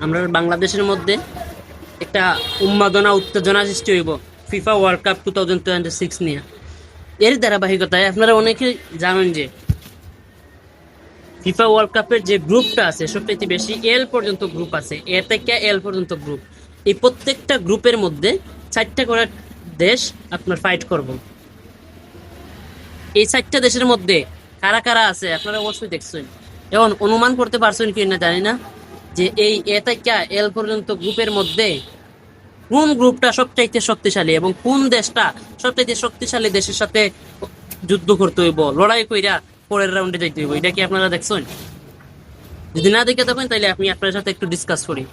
আমরা বাংলাদেশের মধ্যে একটা উন্মাদনা উত্তেজনা সৃষ্টি হইব ফিফা ওয়ার্ল্ড কাপ 2026 নিয়ে। এর ধারাবাহিকতায় আপনারা অনেকে জানেন যে ফিফা ওয়ার্ল্ড কাপের যে গ্রুপটা আছে সবচেয়ে বেশি এল পর্যন্ত গ্রুপ আছে, এ থেকে এল পর্যন্ত গ্রুপ। এই প্রত্যেকটা গ্রুপের মধ্যে 4টা করে দেশ আপনার ফাইট করব। এই 4টা দেশের মধ্যে কারা কারা আছে আপনারা অবশ্যই দেখছেন। এখন অনুমান করতে পারছেন কি না জানি না যে এই এ থেকে এল পর্যন্ত গ্রুপের মধ্যে কোন গ্রুপটা সবচাইতে শক্তিশালী এবং কোন দেশটা সবচাইতে শক্তিশালী দেশের সাথে যুদ্ধ করতে হইব, লড়াই কইরা পরের রাউন্ডে যাইতে হইব। এটা কি আপনারা দেখছেন? যদি না দেখে থাকেন তাহলে আমি আপনার সাথে একটু ডিসকাস করি।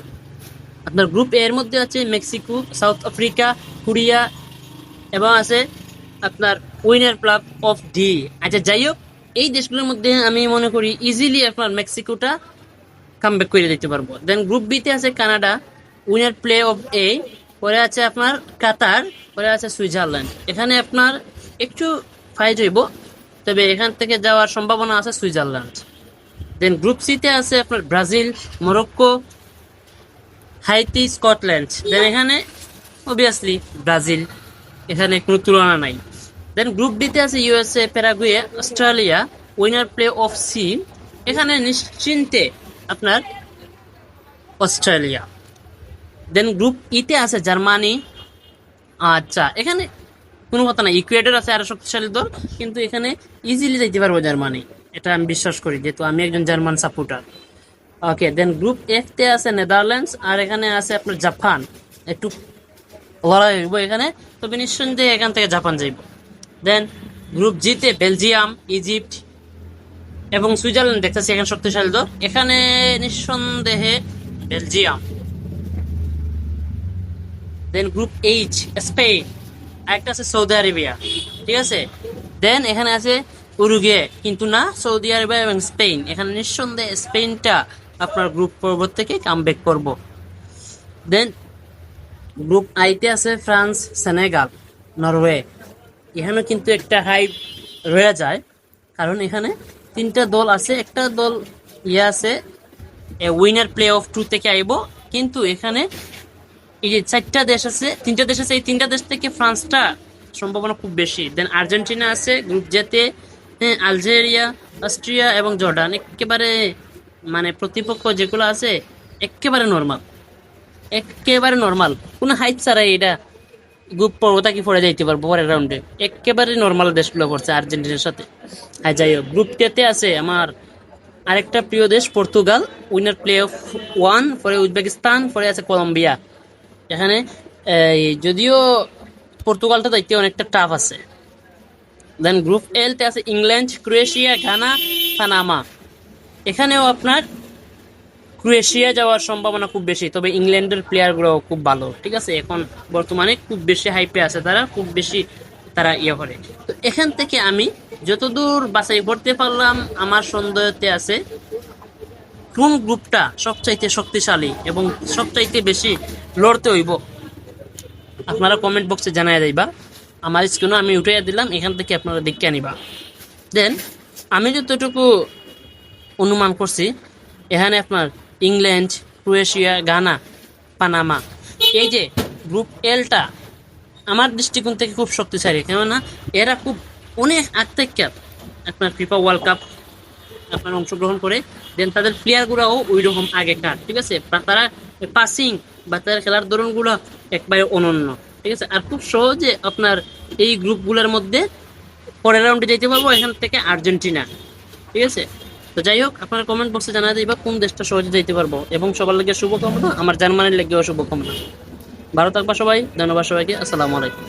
আপনার গ্রুপ এর মধ্যে আছে মেক্সিকো, সাউথ আফ্রিকা, কোরিয়া এবং আছে আপনার উইনার ক্লাব অফ ডি। আচ্ছা যাই হোক, এই দেশগুলোর মধ্যে আমি মনে করি ইজিলি আপনার মেক্সিকোটা কামব্যাক করে দিতে পারবো। দেন গ্রুপ বিতে আছে কানাডা, উইনার প্লে অফ এ, পরে আছে আপনার কাতার, পরে আছে সুইজারল্যান্ড। এখানে আপনার একটু ফাইট হইব, তবে এখান থেকে যাওয়ার সম্ভাবনা আছে সুইজারল্যান্ড। দেন গ্রুপ সিতে আছে আপনার ব্রাজিল, মরক্কো, হাইতি, স্কটল্যান্ড। দেন এখানে অবভিয়াসলি ব্রাজিল, এখানে কোনো তুলনা নাই। দেন গ্রুপ ডিতে আছে USA, Paraguay, Australia, winner play off C. এখানে নিশ্চিন্তে আপনার অস্ট্রেলিয়া। দেন গ্রুপ ইতে আছে জার্মানি। আচ্ছা এখানে কোনো কথা না, ইকুয়েডর আছে আরো শক্তিশালী দল, কিন্তু এখানে ইজিলি যাইতে পারবো জার্মানি, এটা আমি বিশ্বাস করি যেহেতু আমি একজন জার্মান সাপোর্টার। ওকে, দেন গ্রুপ এফ তে আছে নেদারল্যান্ডস, আর এখানে আছে আপনার জাপান। একটু লড়াই হইব এখানে, তবে নিঃসন্দেহে এখান থেকে জাপান যাইব। দেন গ্রুপ জিতে বেলজিয়াম, ইজিপ্ট এবং সুইজারল্যান্ড দেখতেছি এখানে শক্তিশালী দল, এখানে নিঃসন্দেহে বেলজিয়াম। দেন গ্রুপ এইচ স্পেন, একটা আছে সৌদি আরবিয়া, ঠিক আছে। দেন এখানে আছে উরুগুয়ে, কিন্তু না সৌদি আরবিয়া এবং স্পেন, এখানে নিঃসন্দেহে স্পেনটা আপনার গ্রুপ পর্ব থেকে কামব্যাক করব। দেন গ্রুপ আইতে আছে ফ্রান্স, সেনেগাল, নরওয়ে। এখানে কিন্তু একটা হাইপ রয়ে যায়, কারণ এখানে 3টা দল আছে, একটা দল আছে উইনার প্লে অফ 2 থেকে আইব, কিন্তু এখানে এই যে 4টা দেশ আছে, 3টা দেশ আছে, এই 3টা দেশ থেকে ফ্রান্সটা সম্ভাবনা খুব বেশি। দেন আর্জেন্টিনা আছে গ্রুপ জেতে, হ্যাঁ, আলজেরিয়া, অস্ট্রিয়া এবং জর্ডান। একেবারে মানে প্রতিপক্ষ যেগুলো আছে একেবারে নর্মাল, একেবারে নর্মাল, কোনো হাইট ছাড়াই এটা গ্রুপ পর্বটা কি পড়ে যাইতে পারবো পরের রাউন্ডে। একেবারে নর্মাল দেশগুলো পড়ছে আর্জেন্টিনার সাথে। আর যাই হোক, গ্রুপ টেতে আছে আমার আরেকটা প্রিয় দেশ পর্তুগাল, উইনার প্লে অফ 1, পরে উজবেকিস্তান, পরে আছে কলম্বিয়া। এখানে যদিও পর্তুগালটা দেখতে অনেকটা টাফ আছে। দেন গ্রুপ এল তে আছে ইংল্যান্ড, ক্রোয়েশিয়া, ঘানা, পানামা। এখানেও আপনার ক্রোয়েশিয়া যাওয়ার সম্ভাবনা খুব বেশি, তবে ইংল্যান্ডের প্লেয়ারগুলো খুব ভালো, ঠিক আছে। এখন বর্তমানে খুব বেশি হাইপে আছে তারা, খুব বেশি তারা ইয়ে করে। তো এখান থেকে আমি যতদূর বাছাই করতে পারলাম, আমার সন্দেহতে আছে কোন গ্রুপটা সবচাইতে শক্তিশালী এবং সবচাইতে বেশি লড়তে হইব। আপনারা কমেন্ট বক্সে জানাই যাইবা, আমার স্ক্রিনও আমি উঠাইয়া দিলাম, এখান থেকে আপনারা দেখে আনিবা। দেন আমি যতটুকু অনুমান করছি, এখানে আপনার ইংল্যান্ড, ক্রোয়েশিয়া, ঘানা, পানামা, এই যে গ্রুপ এলটা আমার দৃষ্টিকোণ থেকে খুব শক্তিশালী, কেননা এরা খুব অনেক আগ থেকে আপনার ফিফা ওয়ার্ল্ড কাপ আপনার অংশগ্রহণ করে। দেন তাদের প্লেয়ারগুলোও ওই রকম আগেকার, ঠিক আছে। তারা পাসিং বা তাদের খেলার ধরনগুলো একবারে অনন্য, ঠিক আছে। আর খুব সহজে আপনার এই গ্রুপগুলোর মধ্যে পরের রাউন্ডে যেতে পারবো, এখান থেকে আর্জেন্টিনা, ঠিক আছে। তো যাই হোক, আপনারা কমেন্ট বক্সে জানা দিবা কোন দেশটা সহজে যেতে পারবো, এবং সবার লাগে শুভকামনা, আমার জার্মানির লাগেও শুভকামনা। ভালো থাকবা সবাই, ধন্যবাদ সবাইকে, আসসালামু আলাইকুম।